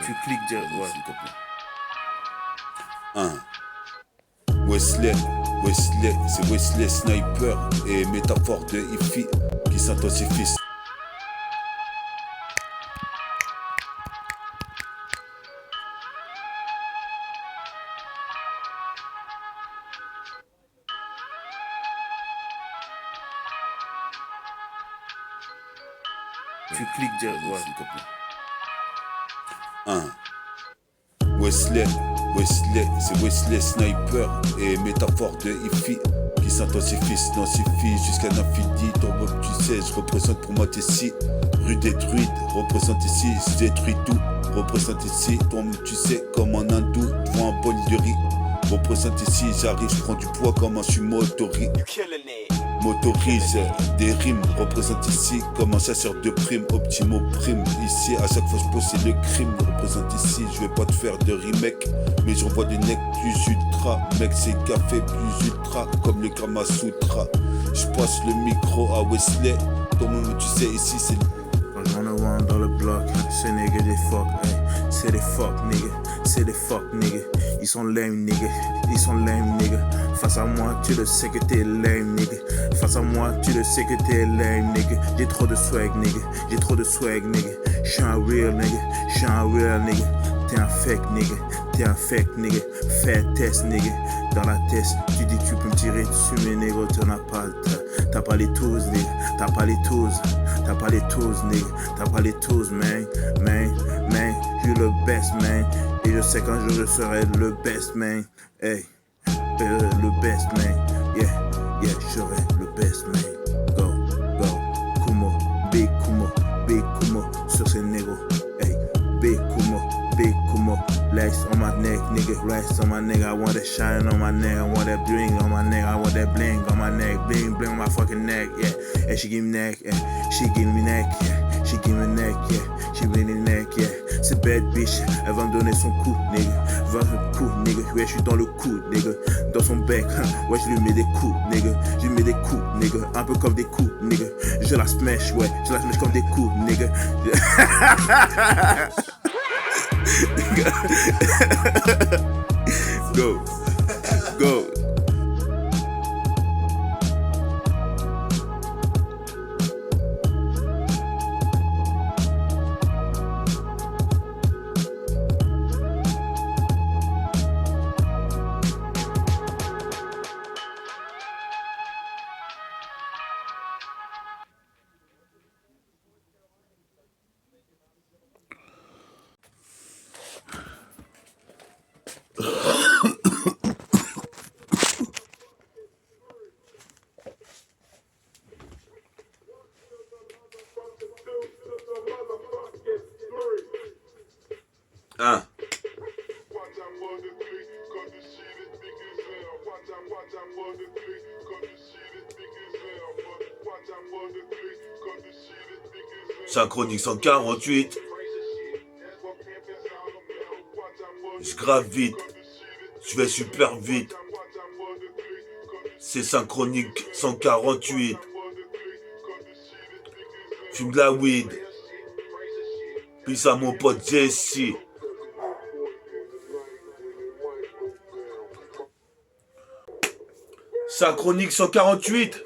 Tu cliques direct, ouais. S'il te plaît. Wesley, c'est Wesley Sniper et métaphore de Ifi qui s'intensifie. Tu cliques direct, ouais. S'il te plaît. Wesley, c'est Wesley Sniper et métaphore de Ifi qui s'intensifie, jusqu'à l'infini. Ton mot, tu sais, je représente pour moi tes si rue détruite, représente ici, je détruis tout. Représente ici, ton tu sais, comme un hindou devant un bol de riz. Représente ici, j'arrive, je prends du poids comme un sumo motorise des rimes. Représente ici comme un chasseur de primes, Optimo prime. Ici, à chaque fois je pose c'est le crime. Représente ici, je vais pas te faire de remake, mais j'envoie des necks plus ultra. Mec, c'est café plus ultra, comme le Kama Sutra. Je passe le micro à Wesley. Ton nom, tu sais, ici c'est. On a one dans le bloc, ces niggas des fuck, hey. C'est des fuck niggas, c'est des fuck niggas. Ils sont lame niggas, ils sont lame niggas. Face à moi, tu le sais que t'es lame nigga. Face à moi, tu le sais que t'es lame nigga. J'ai trop de swag nigga, j'ai trop de swag nigga. J'suis un real nigga, j'suis un real nigga. T'es un fake nigga, t'es un fake nigga. Fais test nigga, dans la test. Tu dis tu peux me tirer dessus mais négro, t'en as pas le temps. T'as pas les tools nigga, t'as pas les tools. T'as pas les tools nigga, t'as pas les tools man. J'suis le best man. Et je sais qu'un jour je serai le best man. Hey, le best man. Yeah, je serai le best man. Go, Kumo, big Kumo, sur ces négros. Hey, big Kumo, lace on my neck, nigga, lace on my neck. I want that shine on my neck, I want that bling on my neck, I want that bling on my neck, bling on my fucking neck, yeah. And she give me neck, yeah. She give me neck, yeah. She give me neck, yeah. She really neck, yeah. C'est bad bitch, elle va me donner son coup, nigga. Va me coup, nigga. Ouais, je suis dans le coup, nigga. Dans son bec, ouais, je lui mets des coups, nigga. Je lui mets des coups, nigga. Un peu comme des coups, nigga. Je la smash, ouais. Je la smash comme des coups, nigga. Go. Synchronique 148. Je grave vite. Je vais super vite. C'est Synchronique 148. Fume de la weed. Puis à mon pote Jesse. Synchronique 148.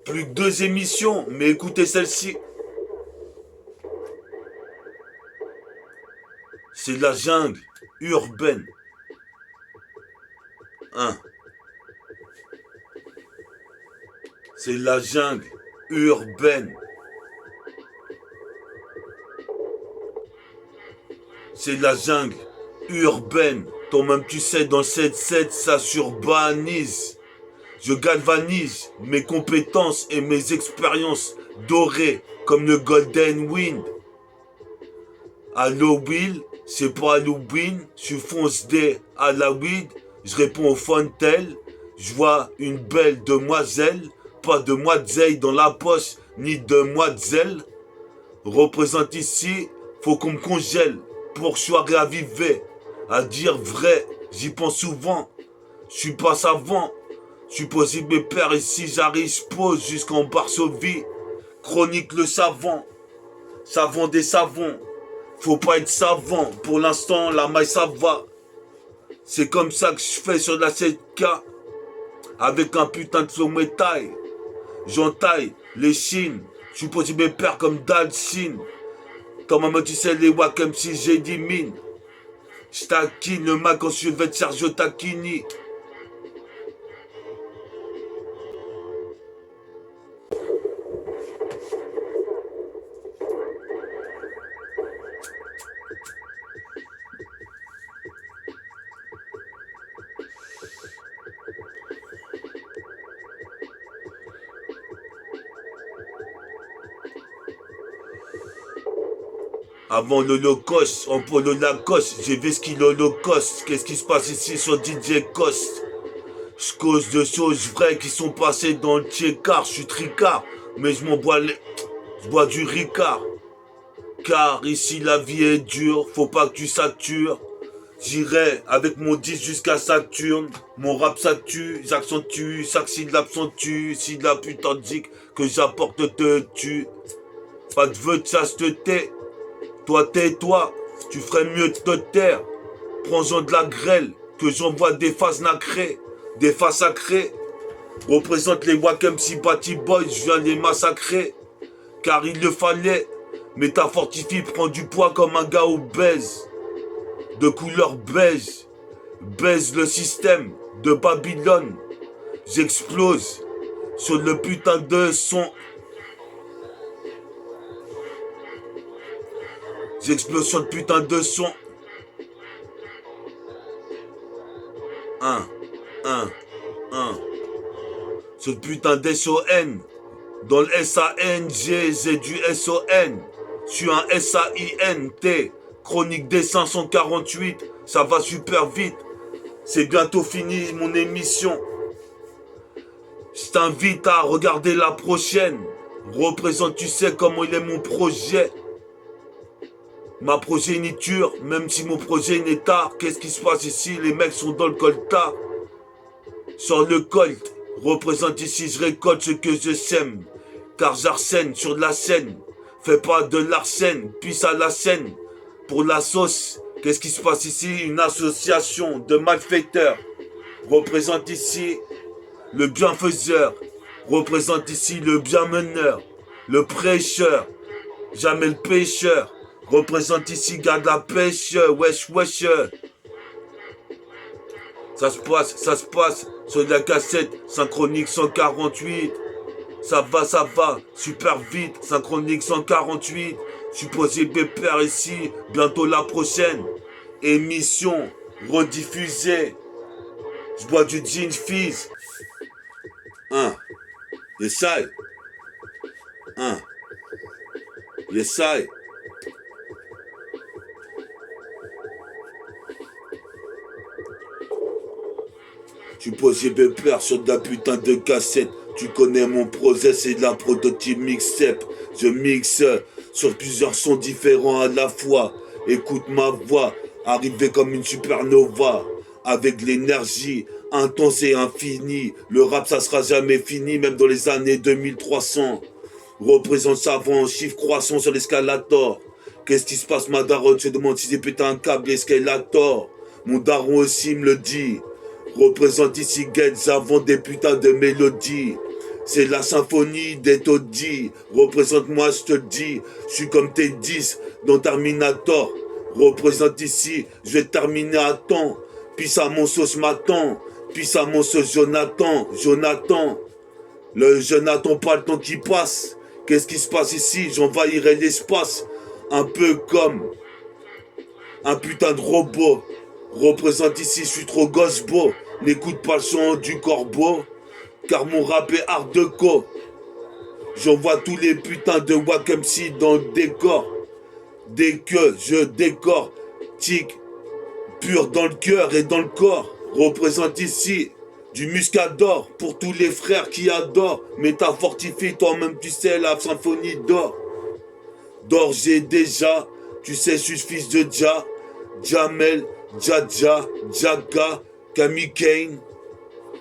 Plus que 2 émissions, mais écoutez celle-ci. C'est de la jungle urbaine. C'est de la jungle urbaine. C'est de la jungle urbaine. Toi-même tu sais, dans le 7-7, ça s'urbanise. Je galvanise mes compétences et mes expériences dorées comme le Golden Wind. Allo Will, c'est pour Halloween, je fonce des à la weed, je réponds au fontel, je vois une belle demoiselle, pas de demoiselle dans la poche, ni demoiselle. Représente ici, faut qu'on me congèle pour soirée avivée. À dire vrai, j'y pense souvent, je suis pas savant. Je suis possible mes pères ici, j'arrive, je pose jusqu'en Varsovie. Chronique le savant. savon des savons. Faut pas être savant, pour l'instant la maille ça va. C'est comme ça que je fais sur la 7K. Avec un putain de flow métal. J'entaille les chines. Je suis posé mes pères comme Dalcine. Comme maman tu sais les wack comme si j'ai dit mine. J'taquine le Mac en suivant de Sergio Tacchini. Avant l'Holocauste, en polo Lacoste, j'ai vu ce qu'il l'Holocauste. Qu'est-ce qui se passe ici sur DJ Cost? Je cause de choses vraies qui sont passées dans le tchécard. Je suis tricard, mais je bois du Ricard. Car ici la vie est dure, faut pas que tu satures. J'irai avec mon 10 jusqu'à Saturne. Mon rap ça tue, j'accentue, s'accide l'absentue. Si de la putain de zik que j'apporte te tue. Pas de vœux de chasteté. Toi tais-toi, tu ferais mieux de te taire. Prends-en de la grêle, que j'envoie des faces nacrées, des faces sacrées. Représente les Wack MC Batty Boys, je viens les massacrer. Car il le fallait, mais ta fortifie prend du poids comme un gars obèse. De couleur beige, baise le système de Babylone. J'explose sur le putain de son. J'explose sur le putain de son. 1. Ce putain d'SON. Dans le SANG, j'ai du SON. Je suis un SAINT. Chronique des 548. Ça va super vite. C'est bientôt fini mon émission. Je t'invite à regarder la prochaine. Représente, tu sais comment il est mon projet. Ma progéniture, même si mon projet n'est tard, qu'est-ce qui se passe ici? Les mecs sont dans le coltard. Sur le colt, représente ici, je récolte ce que je sème. Car j'arsène sur de la scène. Fais pas de l'arsène, puis à la scène. Pour la sauce, qu'est-ce qui se passe ici? Une association de malfaiteurs. Représente ici le bienfaiseur. Représente ici le bienmeneur. Le prêcheur. Jamais le pêcheur. Représente ici, garde la pêche, wesh. Ça se passe sur la cassette, synchronique 148. Ça va, super vite, synchronique 148. Je suis posé pépère ici, bientôt la prochaine. Émission, rediffusée. Je bois du gin fizz. Yes I. Yes I. Tu posais pépère sur de la putain de cassette. Tu connais mon process, c'est de la prototype mixtape. Je mixe sur plusieurs sons différents à la fois. Écoute ma voix, arrivé comme une supernova. Avec l'énergie intense et infinie. Le rap ça sera jamais fini, même dans les années 2300. Représente savant en chiffres croissants sur l'escalator. Qu'est-ce qui se passe ma daronne? Je demande si j'ai pété un câble escalator. Mon daron aussi me le dit. Représente ici Getz avant des putains de mélodies. C'est la symphonie des taudis. Représente-moi, je te le dis. Je suis comme tes 10 dans Terminator. Représente ici, je vais terminer à temps. Puis à mon sauce m'attend. Puis à mon sauce Jonathan. Je n'attends pas le temps qui passe. Qu'est-ce qui se passe ici? J'envahirai l'espace. Un peu comme un putain de robot. Représente ici, je suis trop gosse-beau. N'écoute pas le son du corbeau, car mon rap est hardcore. J'envoie tous les putains de Wack MC dans le décor. Dès que je décore, tic, pur dans le cœur et dans le corps. Représente ici du muscador pour tous les frères qui adorent. Mais t'as fortifié toi-même, tu sais, la symphonie d'or. D'or j'ai déjà, tu sais, je suis fils de Dja, Jamel, Dja, Jaga, Camille Kane.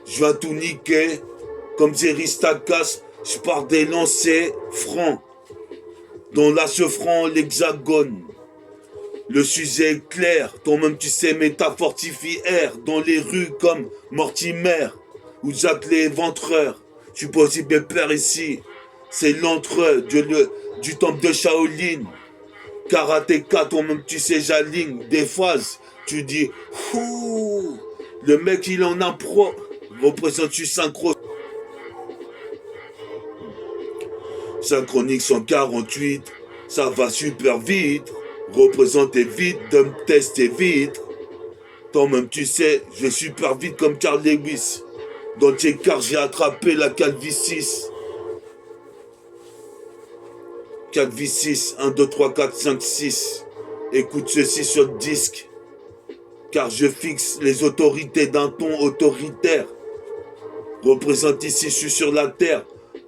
Je viens tout niquer, comme Jerry Stakas, je pars des lancers francs. dans la franc l'hexagone. Le sujet est clair, toi-même tu sais, métaphore fortifière dans les rues comme Mortimer ou Jack l'éventreur. Je suis possible père ici, c'est l'entreux du temple de Shaolin. Karatéka, toi-même tu sais, j'aligne des phases, tu dis ouh, le mec il en impro, représente tu synchro. Synchronique 148, ça va super vite. Représente vite, dump test et vite. Toi-même tu sais, je vais super vite comme Carl Lewis. Dans tes cartes, j'ai attrapé la calvicis. 4v6, 1, 2, 3, 4, 5, 6. Écoute ceci sur le disque. Car je fixe les autorités d'un ton autoritaire. Représente ici, je suis sur la terre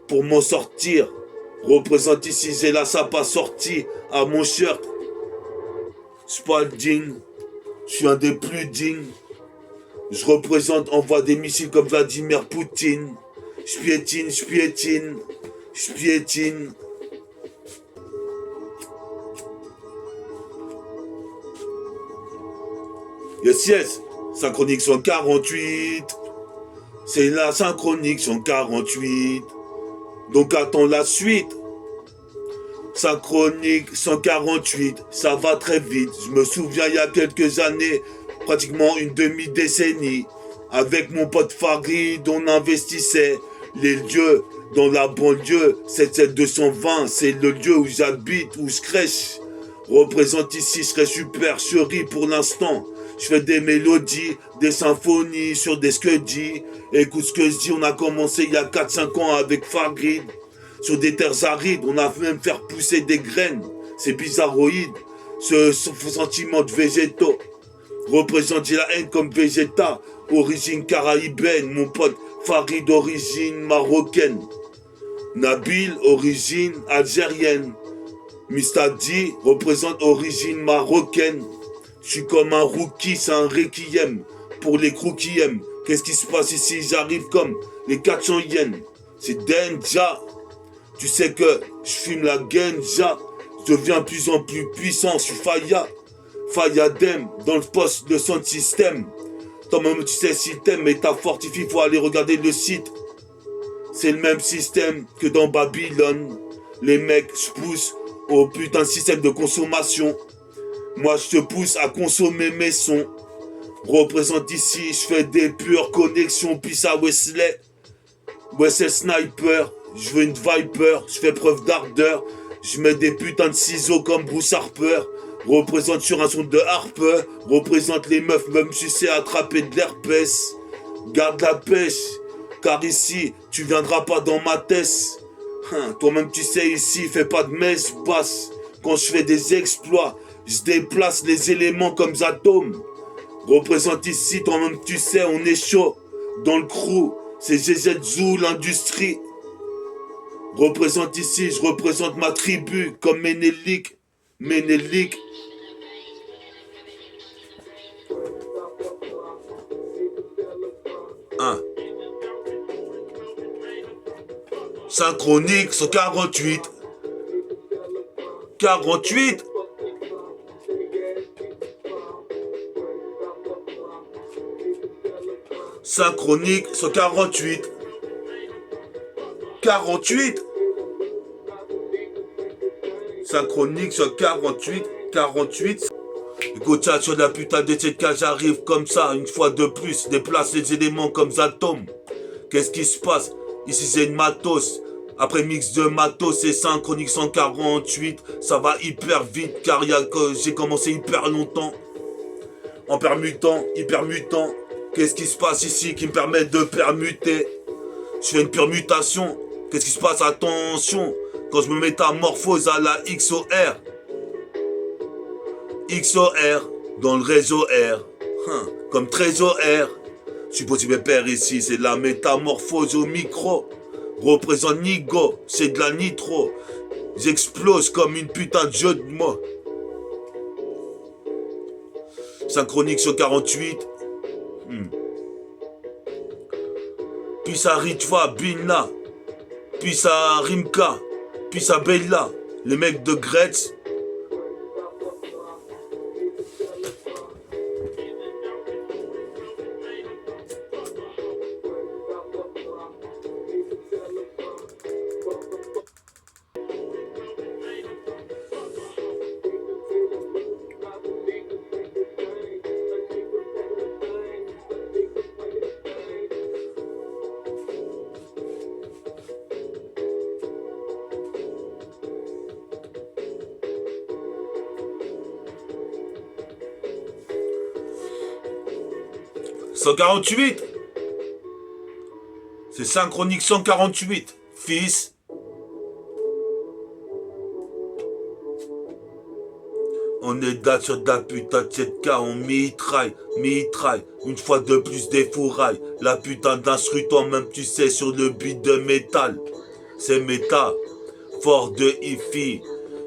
pour m'en sortir. Représente ici, j'ai la sapa sortie à mon shirt. Je pas digne, je suis un des plus dignes. Je représente, envoie des missiles comme Vladimir Poutine. Je piétine, je piétine, je piétine. Yes, synchronique 148. C'est la synchronique 148. Donc attends la suite. Synchronique 148, ça va très vite. Je me souviens il y a quelques années, pratiquement une demi-décennie, avec mon pote Farid, on investissait les lieux dans la banlieue. 77220, c'est le lieu où j'habite, où je crèche. Représente ici, je serais super chéri pour l'instant. Je fais des mélodies, des symphonies sur des skedis. Écoute ce que je dis, on a commencé il y a 4-5 ans avec Farid. Sur des terres arides, on a même fait pousser des graines. C'est bizarroïde, ce sentiment de végétaux. Représente la haine comme végéta. Origine caraïbaine, mon pote Farid d'origine marocaine. Nabil, origine algérienne. Mistadi représente origine marocaine. Je suis comme un rookie, c'est un requiem pour les crews qui aiment. Qu'est-ce qui se passe ici? J'arrive comme les 400 yens. C'est Denja. Tu sais que je fume la Genja. Je deviens de plus en plus puissant. Je suis Fayadem dans le poste de son système. Toi-même tu sais si t'aimes, mais t'as fortifié, faut aller regarder le site. C'est le même système que dans Babylone. Les mecs, je pousse au putain de système de consommation. Moi, je te pousse à consommer mes sons. Représente ici, je fais des pures connexions. Puis à Wesley. Wesley Sniper. Je veux une Viper. Je fais preuve d'ardeur. Je mets des putains de ciseaux comme Bruce Harper. Représente sur un son de Harper. Représente les meufs, même si c'est attraper de l'herpès. Garde la pêche. Car ici, tu viendras pas dans ma tête. Toi-même, tu sais, ici, fais pas de messe basse. Quand je fais des exploits, je déplace les éléments comme atomes. Représente ici, toi-même, tu sais, on est chaud. Dans le crew, c'est GZ l'industrie. Représente ici, je représente ma tribu comme Ménélique. Ménélique. Synchronique 148. 48. Synchronique 148. 48. Synchronique 148. 48. Écoute ça sur la putain de cette cage, j'arrive comme ça, une fois de plus, déplace les éléments comme atomes. Qu'est-ce qui se passe? Ici c'est une matos. Après mix de matos et synchronique 148, ça va hyper vite car j'ai commencé hyper longtemps. En permutant, hyper mutant. Qu'est-ce qui se passe ici qui me permet de permuter? Je fais une permutation. Qu'est-ce qui se passe? Attention, quand je me métamorphose à la XOR. XOR dans le réseau R. Comme trésor R. Je suis possible père ici, c'est de la métamorphose au micro. Représente Nigo, c'est de la nitro. J'explose comme une putain de jeu de mots. Synchronique sur 48. Puis ça Ritva, Binna. Puis ça Rimka. Puis ça Bella. les mecs de Gretz. « 148 ! C'est Synchronique 148, fils. On est date sur date, putain de 7K, on mitraille. Une fois de plus des fourrailles. La putain d'instru, toi-même tu sais, sur le beat de métal. C'est méta, fort de hi-fi,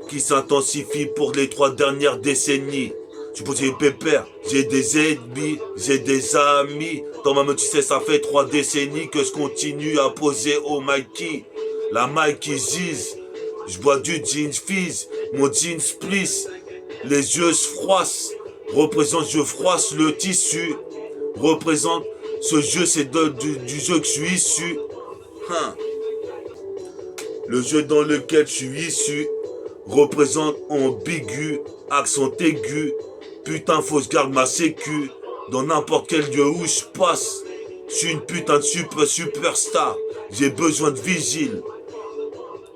qui s'intensifie pour les 3 dernières décennies. Tu peux dire pépère, j'ai des ennemis, j'ai des amis. Toi-même tu sais, ça fait 3 décennies que je continue à poser au Mikey. La Mikey zise, je bois du jeans fizz, mon jeans spliss. Les yeux se froissent, représente je froisse le tissu. Représente ce jeu, c'est du jeu que je suis issu. Le jeu dans lequel je suis issu représente ambigu, accent aigu. Putain, faut que je garde ma sécu dans n'importe quel lieu où je passe. Je suis une putain de superstar. J'ai besoin de vigile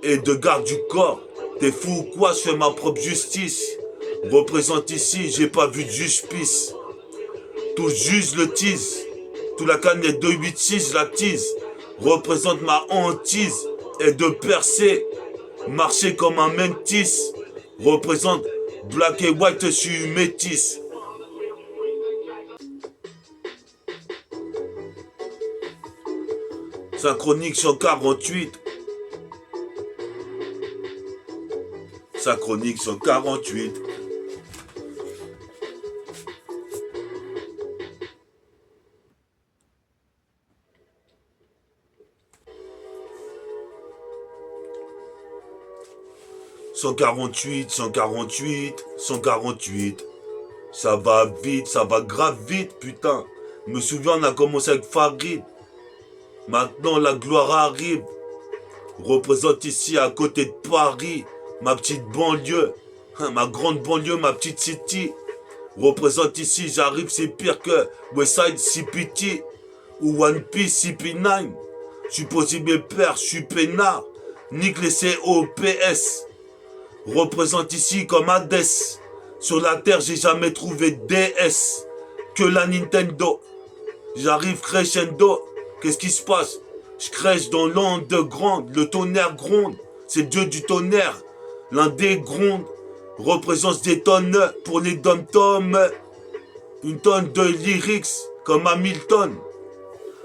et de garde du corps. T'es fou ou quoi? Je fais ma propre justice. Représente ici, j'ai pas vu de justice. Tout juste le tease. Tout la canette de 8-6, la tease. Représente ma hantise et de percer. Marcher comme un mentis. Représente black et white, je suis métis. Synchronique 148. Synchronique 148. « 148, 148. Ça va vite, ça va grave vite, putain. Je me souviens, on a commencé avec Farid. Maintenant, la gloire arrive. Représente ici, à côté de Paris, ma petite banlieue. Ma grande banlieue, ma petite city. Représente ici, j'arrive, c'est pire que Westside CPT ou One Piece CP9. Je suis posé mes pères, je suis peinard. Nique les COPS. Représente ici comme Hades. Sur la terre, j'ai jamais trouvé de DS que la Nintendo. J'arrive crescendo. Qu'est-ce qui se passe? Je crèche dans l'underground. Le tonnerre gronde. C'est le dieu du tonnerre. L'un des grondes représente des tonnes pour les dom-toms. Une tonne de lyrics comme Hamilton.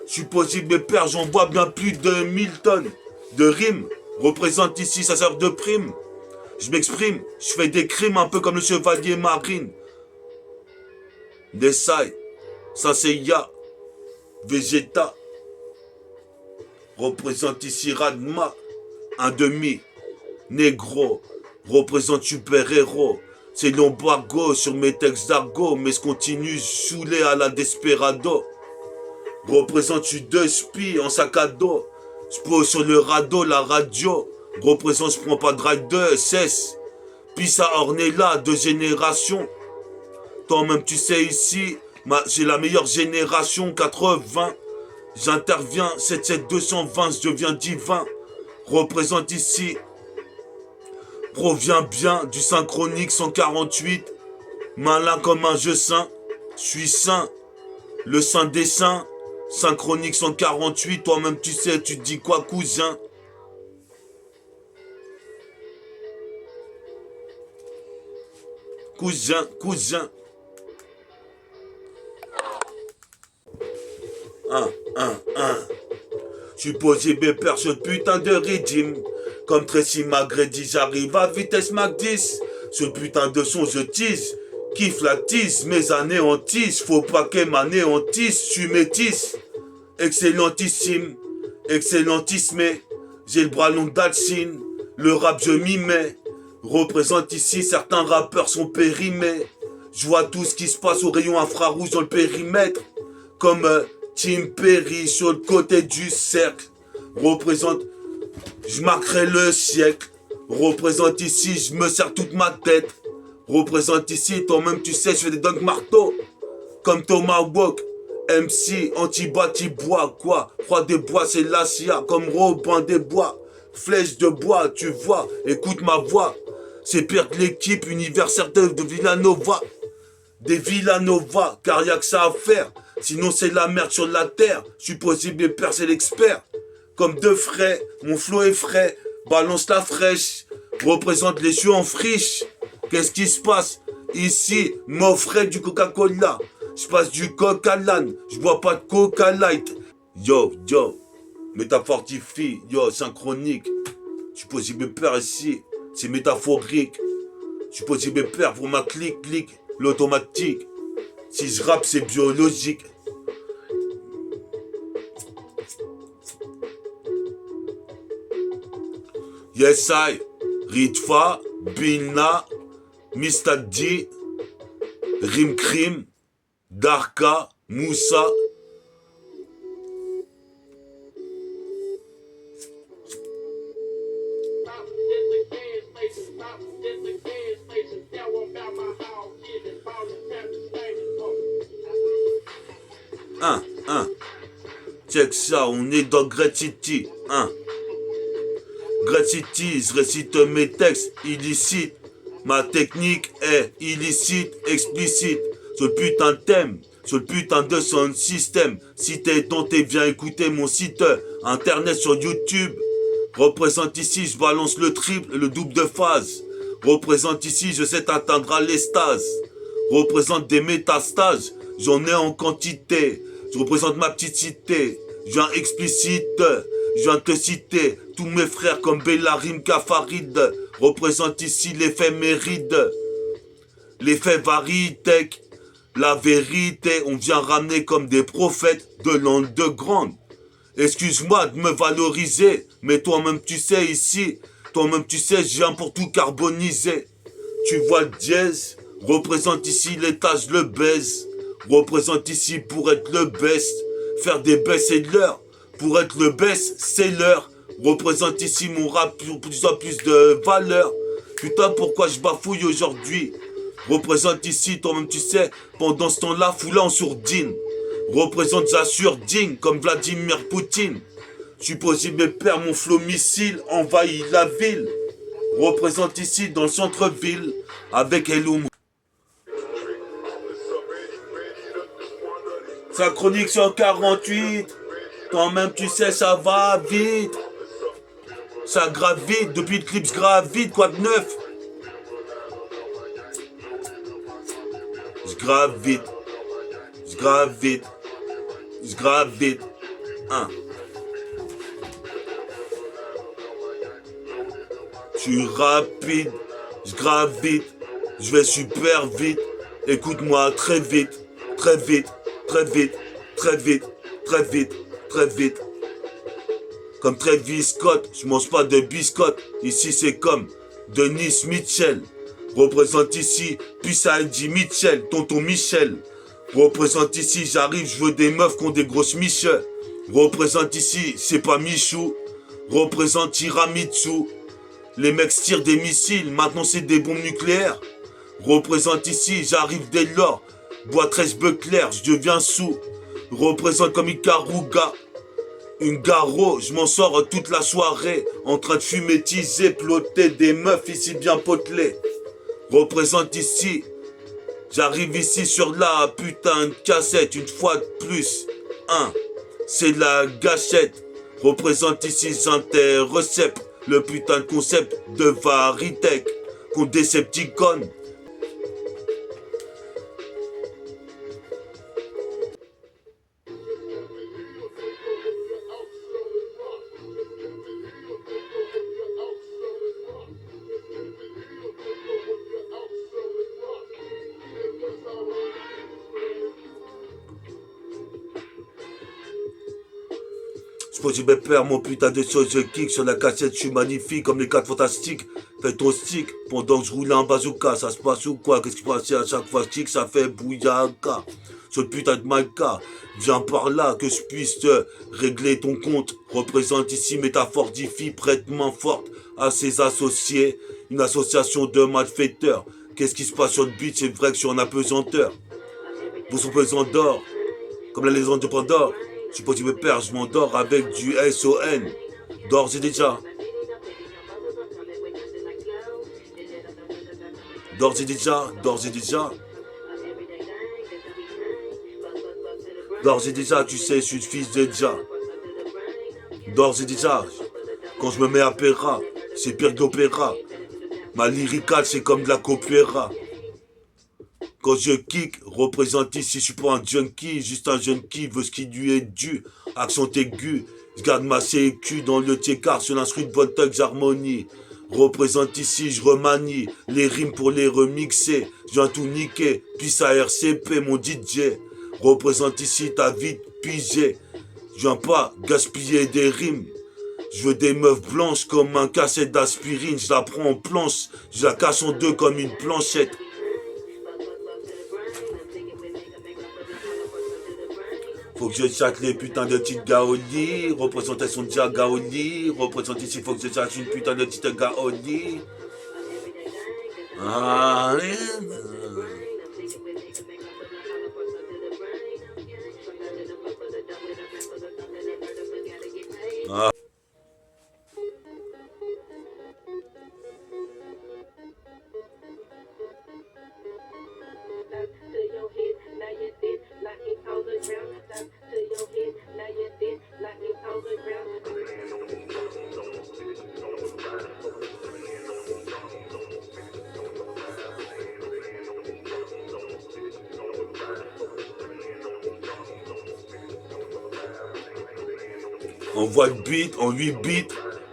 Je suis possible mes pères, j'en vois bien plus de 1000 tonnes de rimes. Représente ici, ça sert de prime. Je m'exprime, je fais des crimes un peu comme le chevalier Marine. Desai, Senseiya, Vegeta. Représente ici Radma, un demi. Négro, représente super-héros. C'est l'embargo sur mes textes d'argot, mais je continue saoulé à la Desperado. Représente, je suis 2 spies en sac à dos. Je pose sur le radeau la radio. Représente, je prends pas de ride de cesse. Pissa Ornella, 2 générations. Toi-même, tu sais ici, j'ai la meilleure génération, 80. J'interviens, 77220, je deviens divin. Représente ici, provient bien du synchronique 148. Malin comme un jeu saint, je suis saint. Le saint des saints, synchronique 148. Toi-même, tu sais, tu te dis quoi, cousin? Cousin. Je suis posé mes pères sur le putain de régime. Comme Tracy McGrady, j'arrive à vitesse Mach 10. Ce putain de son, je tease. Kiffe la tease, mes anéantissent. Faut pas qu'elle m'anéantisse, je suis métisse. Excellentissime, excellentissime. J'ai le bras long d'Alcine. Le rap, je m'y mets. Représente ici, certains rappeurs sont périmés. Je vois tout ce qui se passe au rayon infrarouge dans le périmètre. Comme Tim Perry sur le côté du cercle. Représente, je marquerai le siècle. Représente ici, je me serre toute ma tête. Représente ici, toi-même tu sais, je fais des dunk marteaux. Comme Thomas Walk, MC, anti bois, quoi. Froid des bois, c'est l'Asia, comme Robin des bois. Flèche de bois, tu vois, écoute ma voix. C'est pire que l'équipe universitaire de Villanova. Des Villanova, car y'a que ça à faire. Sinon c'est la merde sur la terre. Je suis possible et percer l'expert. Comme deux frais, mon flot est frais. Balance la fraîche. Représente les cieux en friche. Qu'est-ce qui se passe? Ici, m'offrait du Coca-Cola. Je passe du Coca-Lan. Je bois pas de Coca-Light. Yo, métaphortifie, synchronique. Je suis possible de peur ici. C'est métaphorique. Je suis possible de peur pour ma clic, l'automatique. Si je rappe, c'est biologique. Yes, I, Ritfa, Bina, Mistadi, Rimkrim, Darka, Moussa. Check ça, on est dans Great City. Great City, je récite mes textes illicites. Ma technique est illicite, explicite. Sur le putain de thème, sur le putain de sound system. Si t'es tenté, viens écouter mon site internet sur YouTube. Représente ici, je balance le triple et le double de phase. Représente ici, je sais t'atteindras l'extase. Représente des métastases, j'en ai en quantité. Je représente ma petite cité, je viens explicite, je viens te citer. Tous mes frères comme Bellarim Kafarid. Représente ici l'éphéméride. L'effet varitech, la vérité, on vient ramener comme des prophètes de l'underground. Excuse-moi de me valoriser, mais toi-même tu sais ici, toi-même tu sais, je viens pour tout carboniser. Tu vois le dièse, représente ici l'étage, le baise. Représente ici pour être le best. Faire des best-sellers. Pour être le best, c'est l'heure. Représente ici mon rap pour plus en plus de valeur. Putain, pourquoi je bafouille aujourd'hui? Représente ici, toi-même tu sais, pendant ce temps-là, foulé en sourdine. Représente, j'assure, digne, comme Vladimir Poutine. Je suis possible et père, mon flot missile envahit la ville. Représente ici dans le centre-ville, avec Eloum. Sa chronique sur 48, toi-même tu sais ça va vite. Ça gravite, depuis le clip gravite, quoi de neuf? Je gravite. Je suis rapide, je gravite, je vais super vite. Écoute-moi très vite. Comme Travis Scott, je mange pas de biscottes. Ici c'est comme Denis Mitchell. Représente ici Puissadi Mitchell, tonton Michel. Représente ici, j'arrive, je veux des meufs qui ont des grosses miches. Représente ici, c'est pas Michou. Représente Tiramisu. Les mecs tirent des missiles, maintenant c'est des bombes nucléaires. Représente ici, j'arrive dès lors. Bois 13 bœufs clairs, je deviens sous. Représente comme Ikaruga. Une garo, je m'en sors toute la soirée. En train de fumer, teaser, ploter des meufs ici bien potelées. Représente ici. J'arrive ici sur la putain de cassette, une fois de plus. C'est la gâchette. Représente ici Intercept. Le putain de concept de Varitech. Contre Decepticon. Je pose mes pères, mon putain de choses, je kick sur la cassette, je suis magnifique comme les 4 fantastiques. Fais ton stick pendant que je roule un bazooka. Ça se passe ou quoi? Qu'est-ce qui passe à chaque fois stick? Ça fait bouillaka. Ce putain de malka. Viens par là que je puisse te régler ton compte. Représente ici métaphore d'IFI, prête main forte à ses associés. Une association de malfaiteurs. Qu'est-ce qui se passe sur le beat? C'est vrai que je suis en apesanteur. Vous sont pesant d'or. Comme la légende de Pandore. Je suis possible père, je m'endors avec du SON. D'ores et déjà. D'ores et déjà, d'ores et déjà. D'ores et déjà, tu sais, je suis le fils de Dja. D'ores et déjà, quand je me mets à Péra, c'est pire que l'opéra. Ma lyricale, c'est comme de la copiera. Quand je kick, représente ici, je suis pas un junkie, juste un jeune qui veut ce qui lui est dû. Accent aigu, je garde ma sécu dans le tiécar sur l'instru de bonne thugs harmonie. Représente ici, je remanie les rimes pour les remixer. Je viens tout niquer, puis ça RCP, mon DJ. Représente ici, ta vie pigée. Je viens pas gaspiller des rimes. Je veux des meufs blanches comme un cassette d'aspirine. Je la prends en planche, je la casse en deux comme une planchette. Faut que je chatte les putains de petites gaoli. Représentation de gaoli. Représente ici, faut que je chatte une putain de petite gaoli. Allez. Ah. On voit le beat en 8 bits.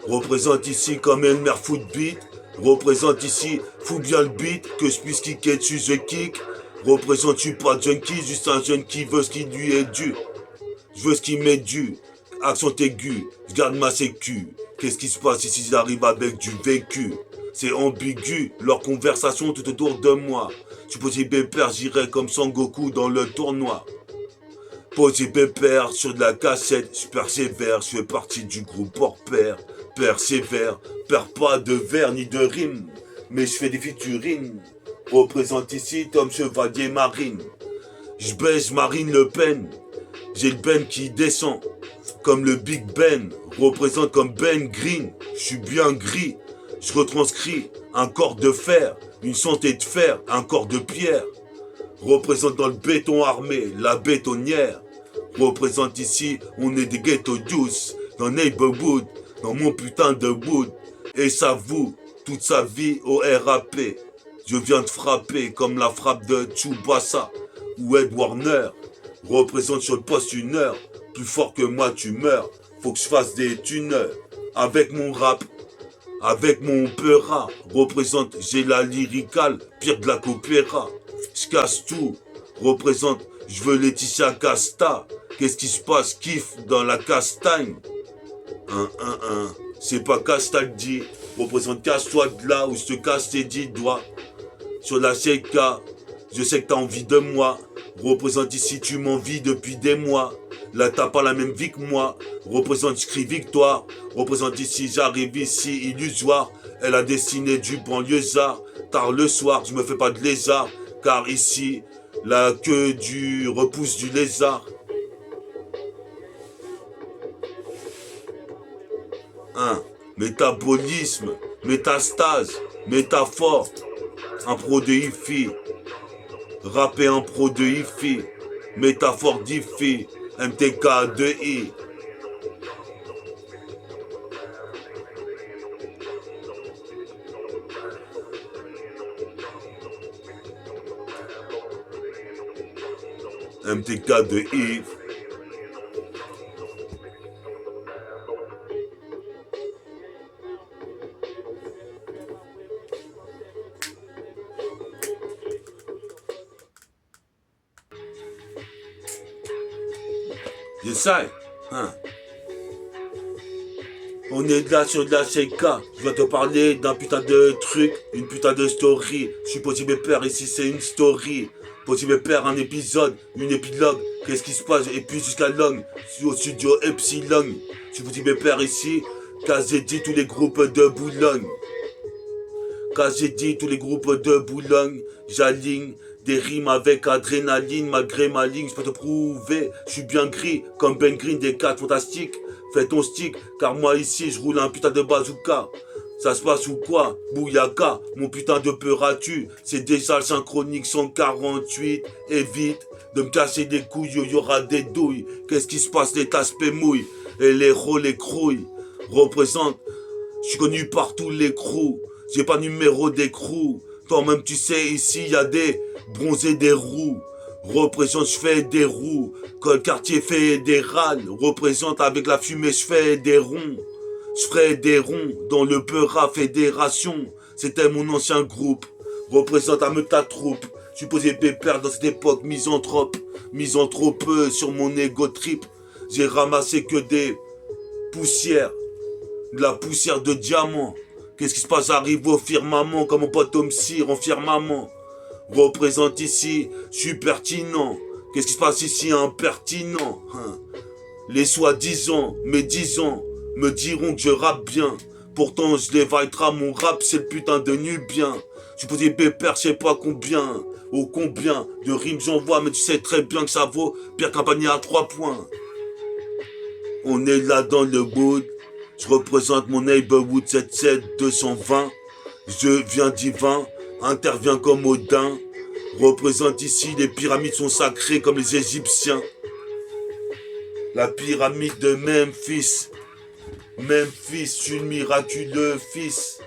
Représente ici comme une mère foot beat. Représente ici, fous bien le beat. Que je puisse kicker dessus, je kick. Représente, je suis pas junkie, juste un jeune qui veut ce qui lui est dû. Je veux ce qui m'est dû. Accent aigu, je garde ma sécu. Qu'est-ce qui se passe ici, j'arrive avec du vécu? C'est ambigu, leur conversation tout autour de moi. Je suis posé pépère, j'irai comme Sangoku dans le tournoi. Posé pépère sur de la cassette, je persévère, je fais partie du groupe hors pair. Persévère, perds pas de vers ni de rimes, mais je fais des featurines. Représente ici Tom Chevalier Marine. Je baise Marine Le Pen. J'ai le Ben qui descend, comme le Big Ben. Représente comme Ben Green. Je suis bien gris. Je retranscris un corps de fer, une santé de fer, un corps de pierre. Représente dans le béton armé, la bétonnière. Représente ici, on est des ghetto douces, dans Neighborhood, dans mon putain de wood. Et ça voue toute sa vie au RAP. Je viens de frapper comme la frappe de Tsubasa ou Ed Warner. Représente sur le poste une heure, plus fort que moi tu meurs. Faut que je fasse des tuneurs avec mon rap, avec mon peura. Représente, j'ai la lyricale, pire de la copiera. Je casse tout, représente, je veux Laetitia Casta. Qu'est-ce qui se passe, kiff dans la castagne. C'est pas Castaldi, représente, casse-toi de là où je te casse tes 10 doigts. Sur la CK, je sais que t'as envie de moi. Représente ici, tu m'envies depuis des mois. Là, t'as pas la même vie que moi. Représente, je crie victoire. Représente ici, j'arrive ici, illusoire. Elle a dessiné du banlieusard. Tard le soir, je me fais pas de lézard. Car ici, la queue du repousse du lézard. Métabolisme, métastase, métaphore. Un pro de hi-fi. Rapper un pro de hi-fi. Métaphore d'hi-fi. MTK de I. MTK de I. J'essaie. On est là sur la CK, je vais te parler d'un putain de truc, une putain de story. Je suis Petit Pépère, ici c'est une story. Petit Pépère, un épisode, une épilogue. Qu'est-ce qui se passe? Et puis jusqu'à Long, au studio Epsilon. Je suis Petit Pépère ici, KZD, tous les groupes de Boulogne. KZD, tous les groupes de Boulogne. J'aligne des rimes avec adrénaline, malgré ma ligne, je peux te prouver, je suis bien gris, comme Ben Green des 4 fantastiques. Fais ton stick, car moi ici, je roule un putain de bazooka. Ça se passe ou quoi? Bouyaka, mon putain de peur as-tu? C'est déjà le synchronique 148. Évite de me casser des couilles, y aura des douilles. Qu'est-ce qui se passe? Les tasses pémouilles et les rôles les crouilles. Représente, je suis connu par tous les crews. J'ai pas numéro d'écrou. Toi-même tu sais, ici y a des bronzés, des roues. Représente, je fais des roues. Quand le quartier fait des râles. Représente, avec la fumée, je fais des ronds. Je ferai des ronds dans le Peura Fédération. C'était mon ancien groupe. Représente à me ta troupe. Je suis Posé Pépère dans cette époque misanthrope. Misanthropeux sur mon ego trip. J'ai ramassé que des poussières. De la poussière de diamant. Qu'est-ce qui se passe? J'arrive au firmament comme mon pote Tom Cyr en firmament. Représente ici, je suis pertinent. Qu'est-ce qui se passe ici? Impertinent. Les soi-disant, mes 10 ans, me diront que je rappe bien. Pourtant, je les vaillera, mon rap, c'est le putain de Nubien. Je suis Posé Pépère, je sais pas combien. Au combien de rimes j'envoie, mais tu sais très bien que ça vaut pire qu'un panier à 3 points. On est là dans le bout. Je représente mon neighborhood 77220. Je viens divin, interviens comme Odin. Représente ici, les pyramides sont sacrées comme les Égyptiens. La pyramide de Memphis. Memphis, je suis le miraculeux fils.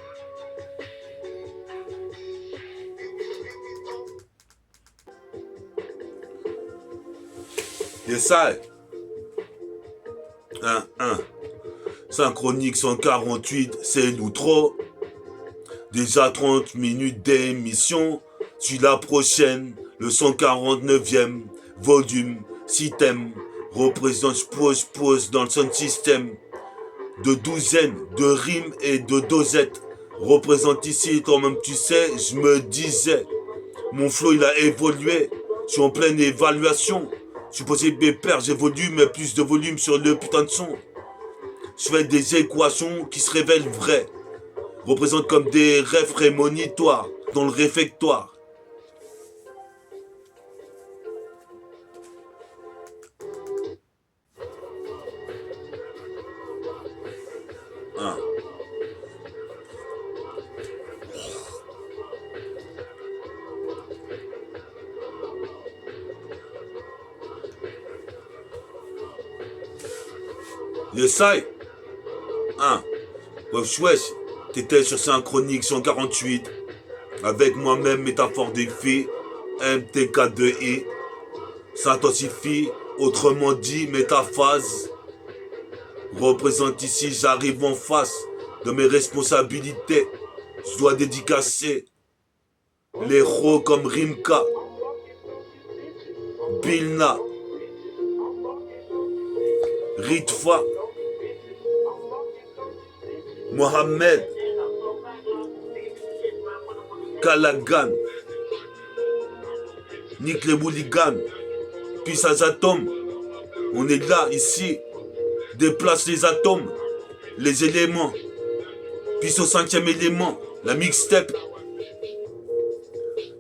Yes, ça. Synchronique 148, c'est l'outro. Déjà 30 minutes d'émission. Suis la prochaine, le 149e volume. Si t'aimes, représente, je pose dans le sound system. De douzaines, de rimes et de dosettes. Représente ici, toi-même tu sais, je me disais. Mon flow il a évolué. Je suis en pleine évaluation. Je suis Posé Pépère, j'évolue, mais plus de volume sur le putain de son. Je fais des équations qui se révèlent vraies. Représente comme des rêves prémonitoires dans le réfectoire. Yes, I. Wesh, t'étais sur Synchronique 148. Avec moi-même, métaphore des filles. MTK2I. S'intensifie, autrement dit, métaphase. Représente ici, j'arrive en face de mes responsabilités. Je dois dédicacer les héros comme Rimka, Bilna, Ritfa, Mohamed, Kalagan, Nick les Bouligan, puissance atomes. On est là, ici, déplace les atomes, les éléments, puis au 5e élément, la mixtape.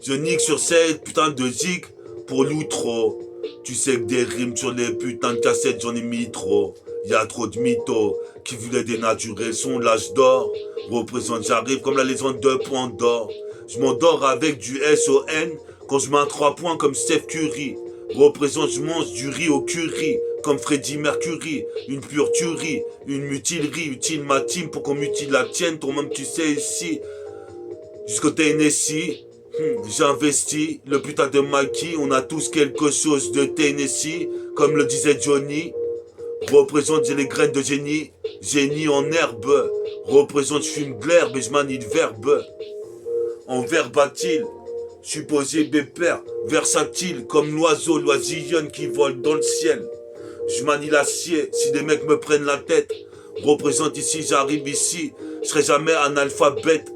Je nique sur cette putain de zig pour l'outro. Tu sais que des rimes sur les putains de cassettes, j'en ai mis trop. Y'a trop de mythos qui voulaient dénaturer son l'âge d'or. Représente, j'arrive comme la légende de Pandore. Je m'endors avec du SON quand je mets un 3 points comme Steph Curry. Représente, je mange du riz au curry comme Freddie Mercury. Une pure tuerie, une mutilerie, utile ma team pour qu'on mutile la tienne. Toi-même tu sais ici, jusqu'au Tennessee. J'investis, le putain de Mikey, on a tous quelque chose de Tennessee, comme le disait Johnny. Représente, j'ai les graines de génie, génie en herbe. Représente, je fume de l'herbe et je manie le verbe. En verbatile, je suis Posé Pépère, versatile, comme l'oiseau, l'oisillonne qui vole dans le ciel. Je manie l'acier, si des mecs me prennent la tête, Représente ici, j'arrive ici. Je serai jamais analphabète.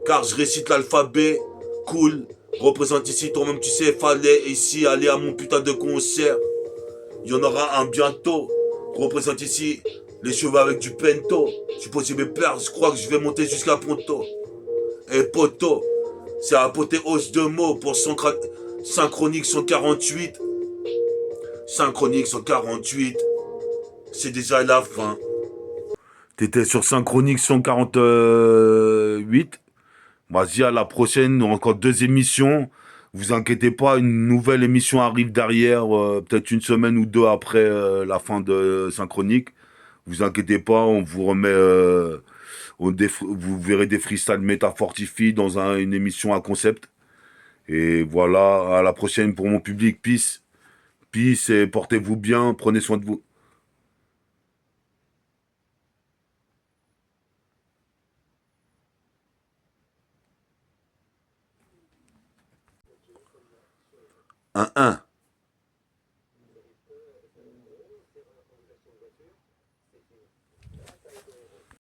Car je récite l'alphabet. Cool. Représente ici, toi-même tu sais, fallait ici aller à mon putain de concert. Il y en aura un bientôt. Représente ici les cheveux avec du pento. Je suis posé mes plaires, je crois que je vais monter jusqu'à Ponto. Et poto, c'est apothéose de mots pour synchronique 148. Synchronique 148, c'est déjà la fin. T'étais sur Synchronique 148. Vas-y, à la prochaine, encore 2 émissions. Vous inquiétez pas, une nouvelle émission arrive derrière, peut-être une semaine ou deux après la fin de Synchronique. Vous inquiétez pas, on vous remet, vous verrez des freestyles métafortifiés dans une émission à concept. Et voilà, à la prochaine pour mon public. Peace. Peace et portez-vous bien, prenez soin de vous. Un.